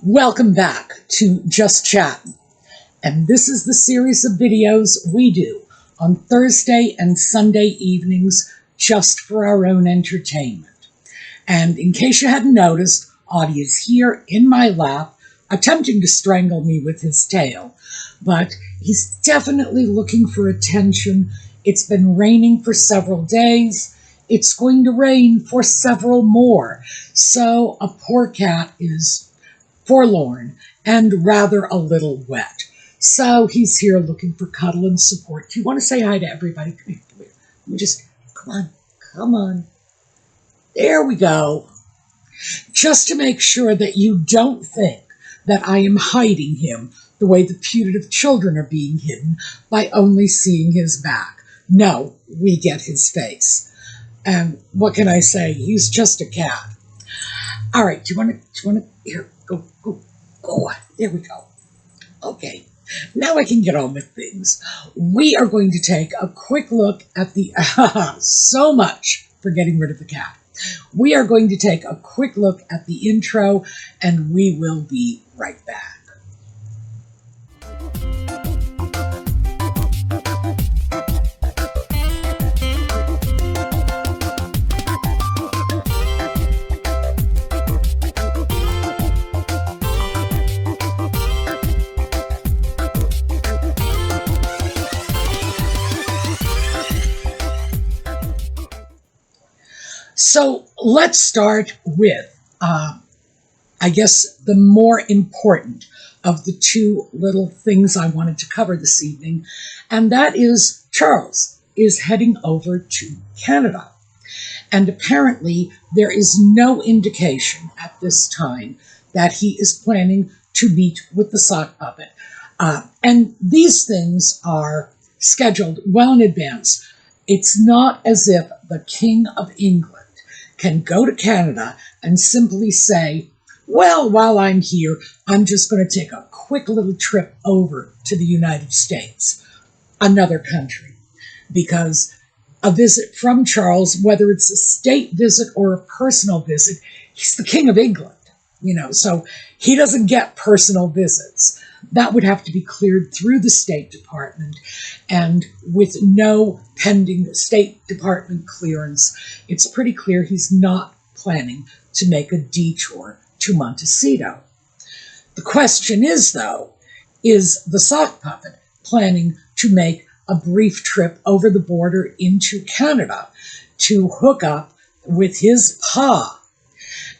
Welcome back to Just Chattin', and this is the series of videos we do on Thursday and Sunday evenings just for our own entertainment. And in case you hadn't noticed, Audie is here in my lap, attempting to strangle me with his tail, but he's definitely looking for attention. It's been raining for several days. It's going to rain for several more, so a poor cat is forlorn and rather a little wet. So he's here looking for cuddle and support. Do you want to say hi to everybody? Come here, come here. Let me just, come on. There we go. Just to make sure that you don't think that I am hiding him the way the putative children are being hidden by only seeing his back. No, we get his face. And what can I say? He's just a cat. All right, do you want to, here, go. There we go. Okay, now I can get on with things. We are going to take a quick look at the, so much for getting rid of the cat. We are going to take a quick look at the intro, and we will be right back. So let's start with, I guess, the more important of the two little things I wanted to cover this evening, and that is Charles is heading over to Canada. And apparently there is no indication at this time that he is planning to meet with the sock puppet. And these things are scheduled well in advance. It's not as if the King of England can go to Canada and simply say, well, while I'm here, I'm just going to take a quick little trip over to the United States, another country, because a visit from Charles, whether it's a state visit or a personal visit, he's the King of England, so he doesn't get personal visits. That would have to be cleared through the State Department, and with no pending State Department clearance, it's pretty clear he's not planning to make a detour to Montecito. The question is, though, is the sock puppet planning to make a brief trip over the border into Canada to hook up with his pa?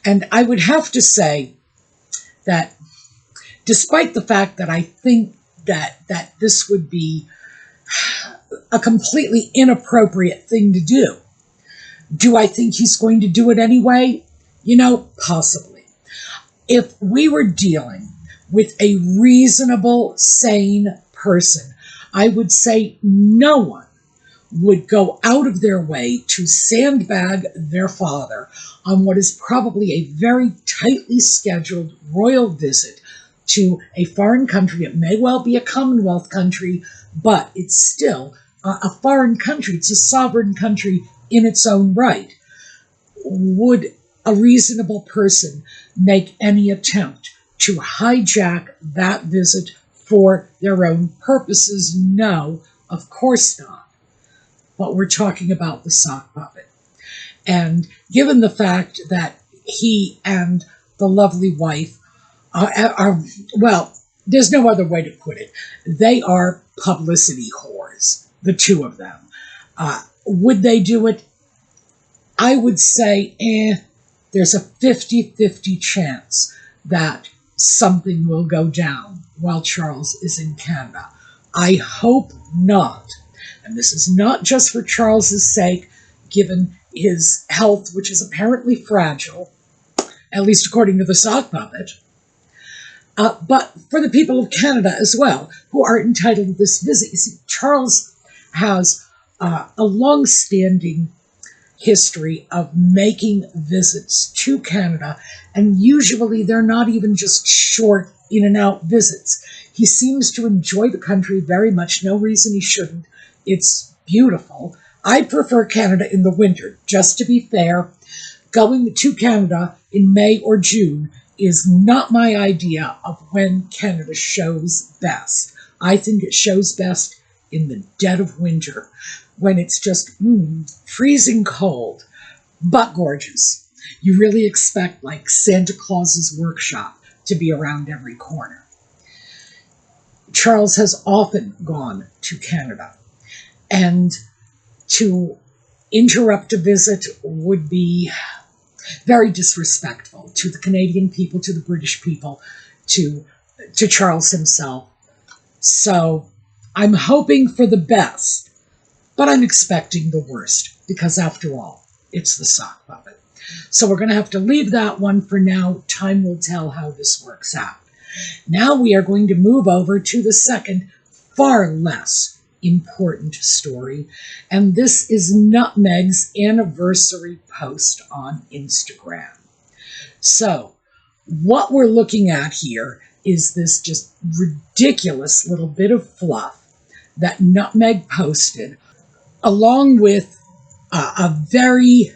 And I would have to say that despite the fact that I think that this would be a completely inappropriate thing to do I think he's going to do it anyway? Possibly. If we were dealing with a reasonable, sane person, I would say no one would go out of their way to sandbag their father on what is probably a very tightly scheduled royal visit to a foreign country. It may well be a Commonwealth country, but it's still a foreign country. It's a sovereign country in its own right. Would a reasonable person make any attempt to hijack that visit for their own purposes? No, of course not. But we're talking about the sock puppet. And given the fact that he and the lovely wife well, there's no other way to put it. They are publicity whores, the two of them. Would they do it? I would say, there's a 50-50 chance that something will go down while Charles is in Canada. I hope not. And this is not just for Charles's sake, given his health, which is apparently fragile, at least according to the sock puppet, but for the people of Canada as well, who are entitled to this visit. You see, Charles has a long-standing history of making visits to Canada, and usually they're not even just short in-and-out visits. He seems to enjoy the country very much. No reason he shouldn't. It's beautiful. I prefer Canada in the winter, just to be fair. Going to Canada in May or June is not my idea of when Canada shows best. I think it shows best in the dead of winter, when it's just freezing cold, but gorgeous. You really expect like Santa Claus's workshop to be around every corner. Charles has often gone to Canada, and to interrupt a visit would be very disrespectful to the Canadian people, to the British people, to Charles himself. So I'm hoping for the best, but I'm expecting the worst, because after all, it's the sock puppet. So we're going to have to leave that one for now. Time will tell how this works out. Now we are going to move over to the second, far less important story, and this is Nutmeg's anniversary post on Instagram. So what we're looking at here is this just ridiculous little bit of fluff that Nutmeg posted, along with a very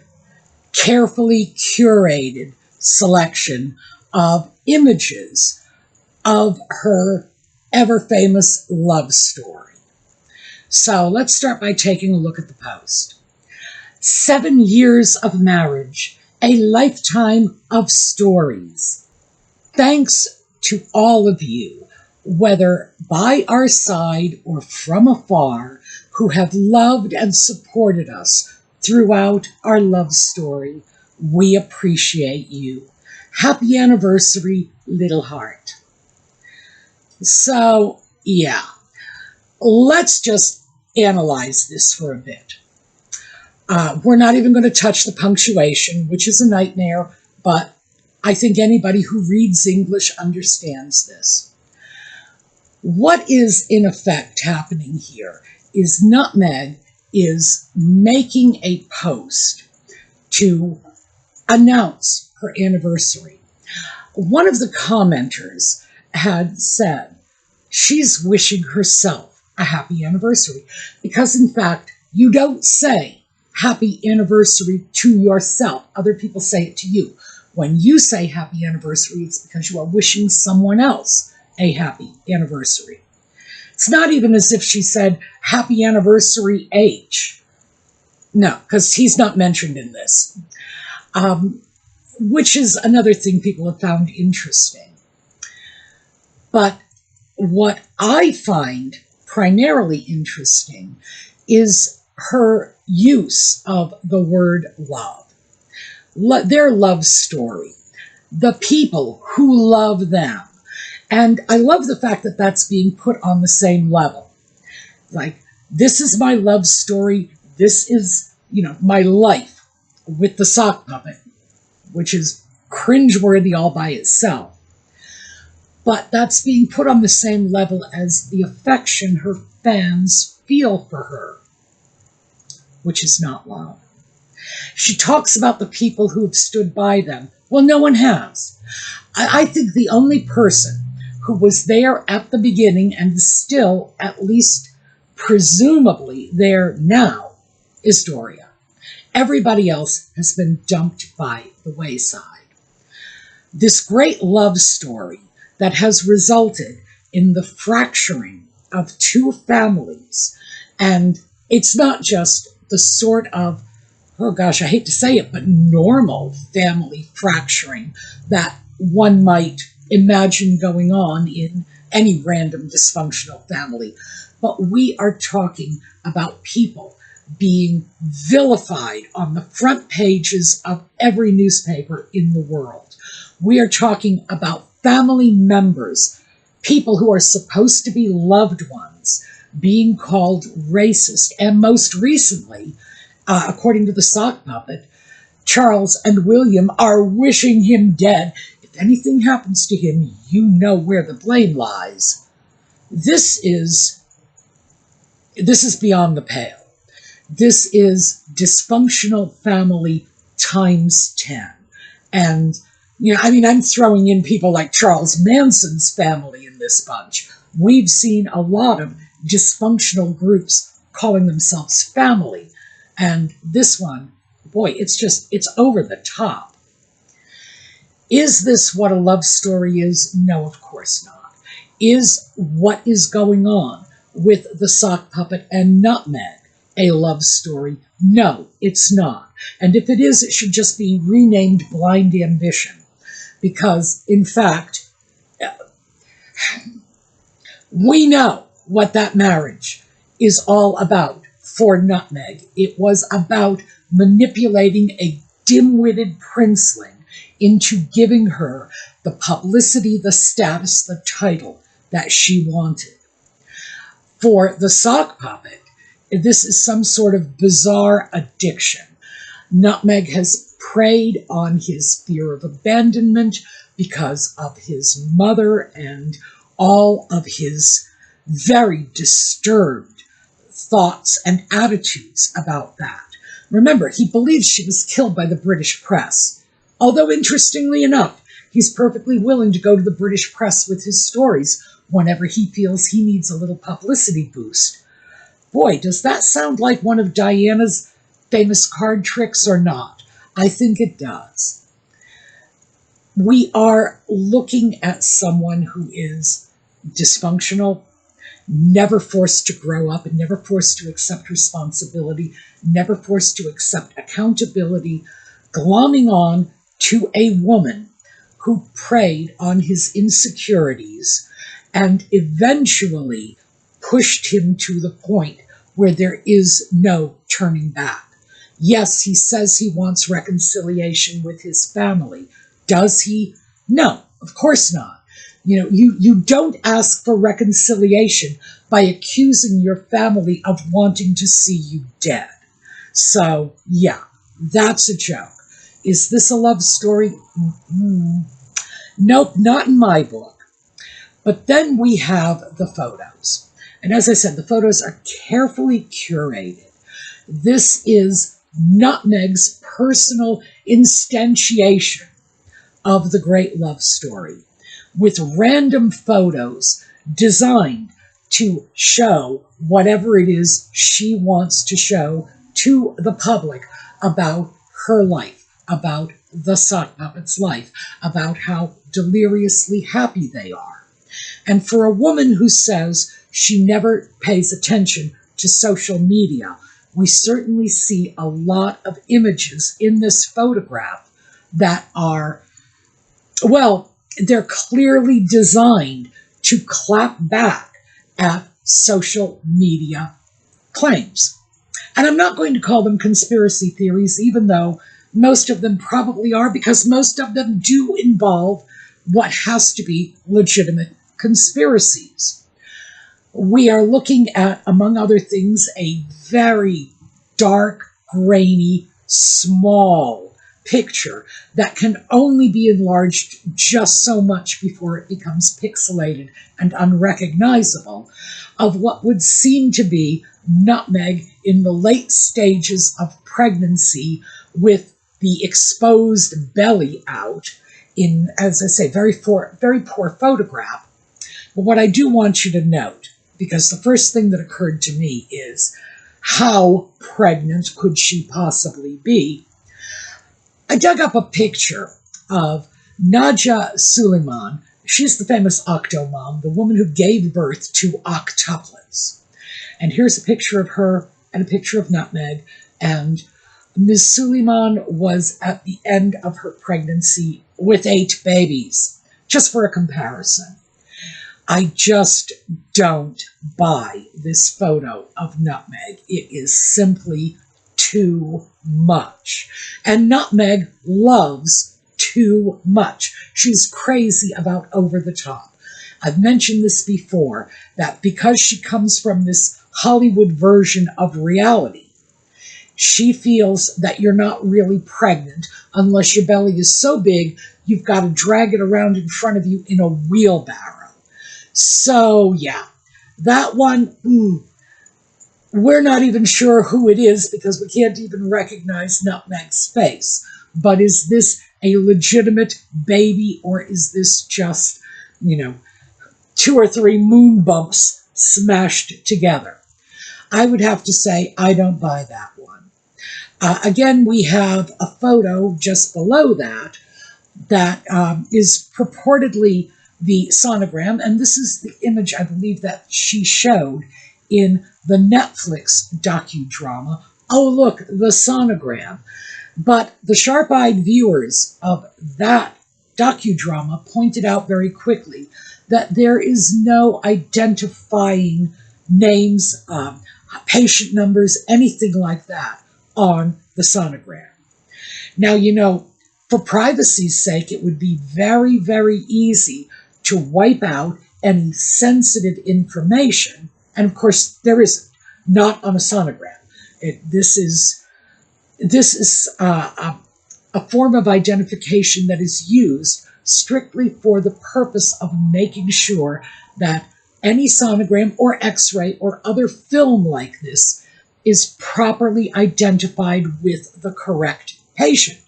carefully curated selection of images of her ever-famous love story. So let's start by taking a look at the post. 7 years of marriage, a lifetime of stories. Thanks to all of you, whether by our side or from afar, who have loved and supported us throughout our love story. We appreciate you. Happy anniversary, little heart. So, yeah, let's just analyze this for a bit. We're not even going to touch the punctuation, which is a nightmare, but I think anybody who reads English understands this. What is in effect happening here is Nutmeg is making a post to announce her anniversary. One of the commenters had said she's wishing herself a happy anniversary, because in fact, you don't say happy anniversary to yourself. Other people say it to you. When you say happy anniversary, it's because you are wishing someone else a happy anniversary. It's not even as if she said happy anniversary H. No, because he's not mentioned in this, which is another thing people have found interesting. But what I find primarily interesting is her use of the word love. Their love story, the people who love them. And I love the fact that that's being put on the same level. Like, this is my love story. This is, my life with the sock puppet, which is cringeworthy all by itself. But that's being put on the same level as the affection her fans feel for her, which is not love. She talks about the people who have stood by them. Well, no one has. I think the only person who was there at the beginning and is still, at least presumably, there now is Doria. Everybody else has been dumped by the wayside. This great love story that has resulted in the fracturing of two families, and it's not just the sort of, oh gosh, I hate to say it, but normal family fracturing that one might imagine going on in any random dysfunctional family. But we are talking about people being vilified on the front pages of every newspaper in the world. We are talking about family members, people who are supposed to be loved ones, being called racist. And most recently, according to the sock puppet, Charles and William are wishing him dead. If anything happens to him, you know where the blame lies. This is beyond the pale. This is dysfunctional family times 10. And, I'm throwing in people like Charles Manson's family in this bunch. We've seen a lot of dysfunctional groups calling themselves family. And this one, boy, it's over the top. Is this what a love story is? No, of course not. Is what is going on with the sock puppet and Nutmeg a love story? No, it's not. And if it is, it should just be renamed Blind Ambition. Because, in fact, we know what that marriage is all about for Nutmeg. It was about manipulating a dim-witted princeling into giving her the publicity, the status, the title that she wanted. For the sock puppet, this is some sort of bizarre addiction. Nutmeg has preyed on his fear of abandonment because of his mother and all of his very disturbed thoughts and attitudes about that. Remember, he believes she was killed by the British press. Although, interestingly enough, he's perfectly willing to go to the British press with his stories whenever he feels he needs a little publicity boost. Boy, does that sound like one of Diana's famous card tricks or not? I think it does. We are looking at someone who is dysfunctional, never forced to grow up, and never forced to accept responsibility, never forced to accept accountability, glomming on to a woman who preyed on his insecurities and eventually pushed him to the point where there is no turning back. Yes, he says he wants reconciliation with his family. Does he? No, of course not. You don't ask for reconciliation by accusing your family of wanting to see you dead. So, yeah, that's a joke. Is this a love story? Nope, not in my book. But then we have the photos. And as I said, the photos are carefully curated. This is Nutmeg's personal instantiation of the great love story, with random photos designed to show whatever it is she wants to show to the public about her life, about the sock puppet's life, about how deliriously happy they are. And for a woman who says she never pays attention to social media, we certainly see a lot of images in this photograph that are, well, they're clearly designed to clap back at social media claims. And I'm not going to call them conspiracy theories, even though most of them probably are, because most of them do involve what has to be legitimate conspiracies. We are looking at, among other things, a very dark, grainy, small picture that can only be enlarged just so much before it becomes pixelated and unrecognizable, of what would seem to be Nutmeg in the late stages of pregnancy with the exposed belly out in, as I say, very poor photograph. But what I do want you to note, because the first thing that occurred to me is, how pregnant could she possibly be? I dug up a picture of Nadia Suleiman. She's the famous Octomom, the woman who gave birth to octuplets. And here's a picture of her and a picture of Nutmeg. And Ms. Suleiman was at the end of her pregnancy with 8 babies, just for a comparison. I just don't buy this photo of Nutmeg. It is simply too much. And Nutmeg loves too much. She's crazy about over the top. I've mentioned this before, that because she comes from this Hollywood version of reality, she feels that you're not really pregnant unless your belly is so big you've got to drag it around in front of you in a wheelbarrow. So, yeah, that one, we're not even sure who it is because we can't even recognize Nutmeg's face. But is this a legitimate baby, or is this just, 2 or 3 moon bumps smashed together? I would have to say I don't buy that one. Again, we have a photo just below that, that is purportedly the sonogram, and this is the image I believe that she showed in the Netflix docudrama, Oh Look, the Sonogram. But the sharp-eyed viewers of that docudrama pointed out very quickly that there is no identifying names, patient numbers, anything like that on the sonogram. Now, you know, for privacy's sake, it would be very, very easy to wipe out any sensitive information. And of course, there isn't, not on a sonogram. This is a form of identification that is used strictly for the purpose of making sure that any sonogram or x-ray or other film like this is properly identified with the correct patient.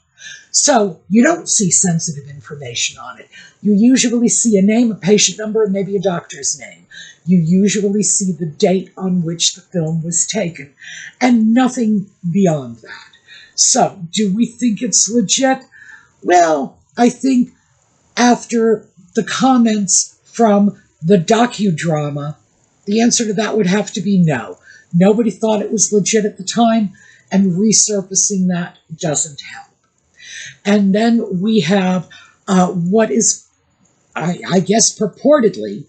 So you don't see sensitive information on it. You usually see a name, a patient number, and maybe a doctor's name. You usually see the date on which the film was taken, and nothing beyond that. So, do we think it's legit? Well, I think after the comments from the docudrama, the answer to that would have to be no. Nobody thought it was legit at the time, and resurfacing that doesn't help. And then we have what is, I guess, purportedly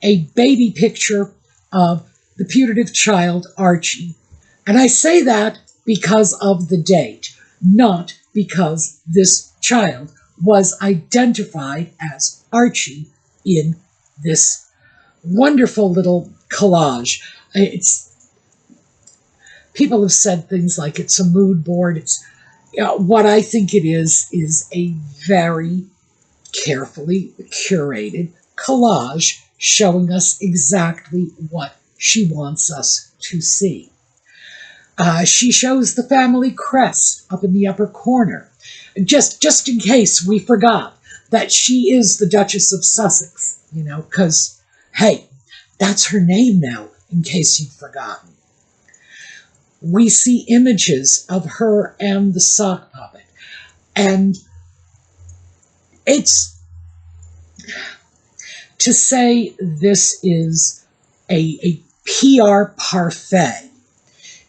a baby picture of the putative child, Archie. And I say that because of the date, not because this child was identified as Archie in this wonderful little collage. People have said things like it's a mood board. What I think it is a very carefully curated collage showing us exactly what she wants us to see. She shows the family crest up in the upper corner, just in case we forgot that she is the Duchess of Sussex, you know, because, hey, that's her name now, in case you've forgotten. We see images of her and the sock puppet, and it's, to say this is a PR parfait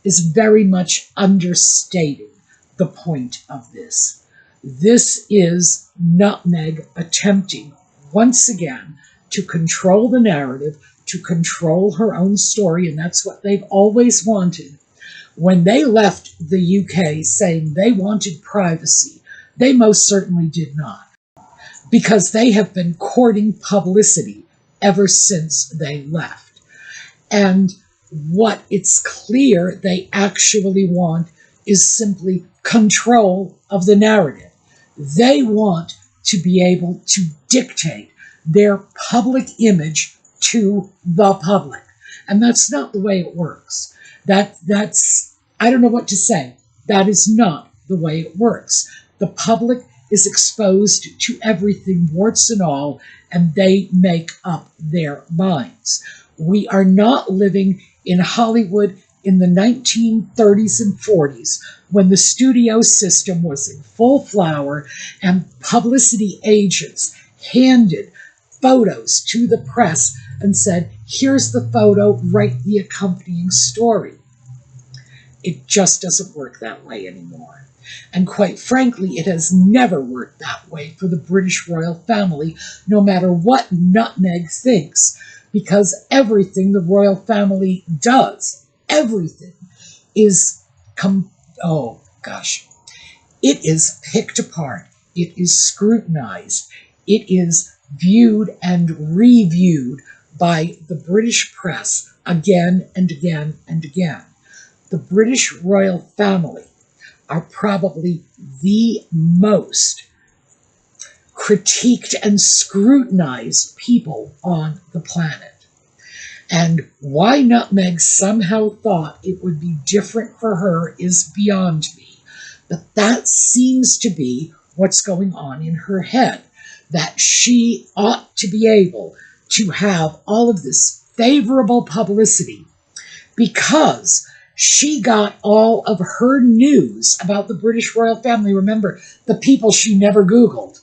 is very much understating the point of this. This is Nutmeg attempting, once again, to control the narrative, to control her own story, and that's what they've always wanted. When they left the UK saying they wanted privacy, they most certainly did not, because they have been courting publicity ever since they left. And what it's clear they actually want is simply control of the narrative. They want to be able to dictate their public image to the public. And that's not the way it works. That's, I don't know what to say. That is not the way it works. The public is exposed to everything, warts and all, and they make up their minds. We are not living in Hollywood in the 1930s and 40s, when the studio system was in full flower and publicity agents handed photos to the press and said, here's the photo, write the accompanying story. It just doesn't work that way anymore. And quite frankly, it has never worked that way for the British royal family, no matter what Nutmeg thinks, because everything the royal family does, everything is, it is picked apart, it is scrutinized, it is viewed and reviewed by the British press again and again and again. The British royal family are probably the most critiqued and scrutinized people on the planet. And why Nutmeg somehow thought it would be different for her is beyond me. But that seems to be what's going on in her head, that she ought to be able to have all of this favorable publicity because she got all of her news about the British royal family. Remember, the people she never Googled.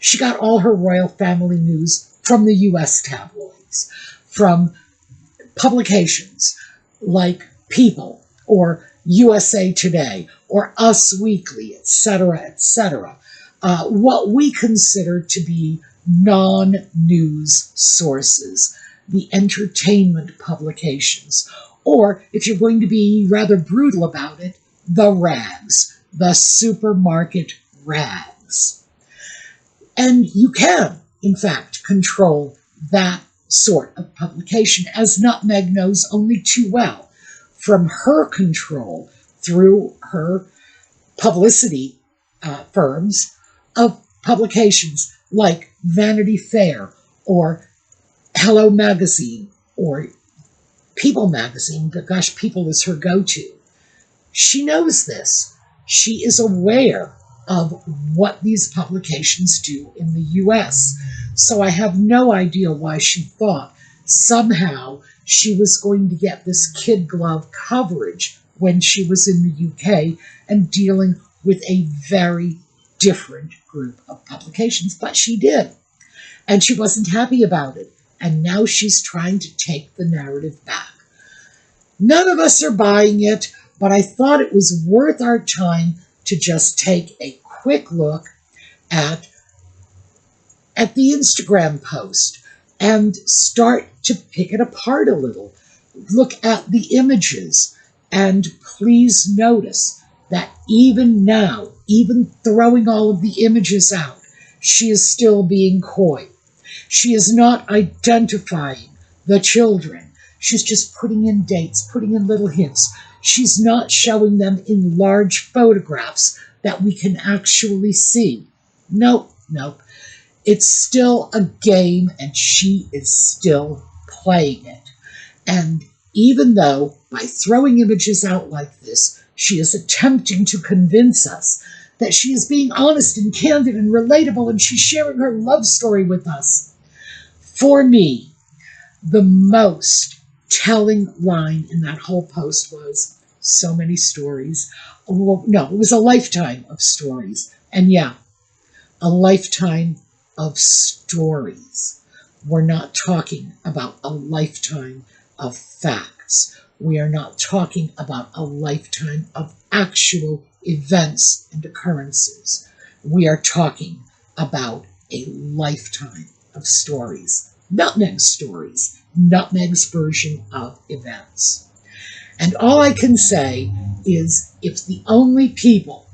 She got all her royal family news from the U.S. tabloids, from publications like People or USA Today or Us Weekly, etc., etc. What we consider to be non-news sources, the entertainment publications, or if you're going to be rather brutal about it, the rags, the supermarket rags. And you can, in fact, control that sort of publication, as Nutmeg knows only too well from her control through her publicity firms of publications like Vanity Fair or Hello Magazine or People Magazine, but gosh, People is her go-to. She knows this. She is aware of what these publications do in the U.S. So I have no idea why she thought somehow she was going to get this kid glove coverage when she was in the UK and dealing with a very different group of publications. But she did. And she wasn't happy about it. And now she's trying to take the narrative back. None of us are buying it, but I thought it was worth our time to just take a quick look at the Instagram post and start to pick it apart a little. Look at the images, and please notice that even now, even throwing all of the images out, she is still being coy. She is not identifying the children. She's just putting in dates, putting in little hints. She's not showing them in large photographs that we can actually see. Nope. It's still a game, and she is still playing it. And even though by throwing images out like this, she is attempting to convince us that she is being honest and candid and relatable, and she's sharing her love story with us. For me, the most telling line in that whole post was so many stories. Well, no, it was a lifetime of stories. And yeah, a lifetime of stories. We're not talking about a lifetime of facts. We are not talking about a lifetime of actual events and occurrences. We are talking about a lifetime of stories. Nutmeg's stories. Nutmeg's version of events. And all I can say is if the only people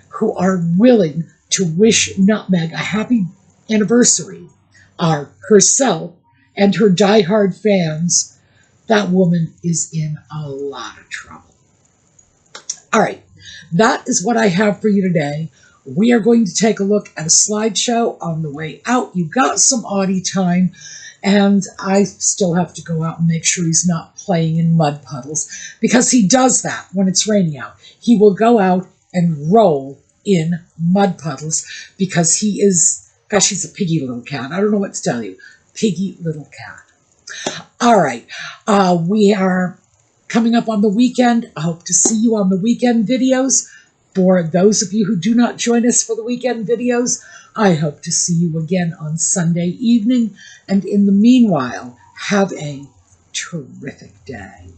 who are willing to wish Nutmeg a happy anniversary are herself and her diehard fans, that woman is in a lot of trouble. All right, that is what I have for you today. We are going to take a look at a slideshow on the way out. You got some Audie time, and I still have to go out and make sure he's not playing in mud puddles, because he does that when it's raining out. He will go out and roll in mud puddles because he is, gosh, he's a piggy little cat. I don't know what to tell you. Piggy little cat. All right. We are coming up on the weekend. I hope to see you on the weekend videos. For those of you who do not join us for the weekend videos, I hope to see you again on Sunday evening. And in the meanwhile, have a terrific day.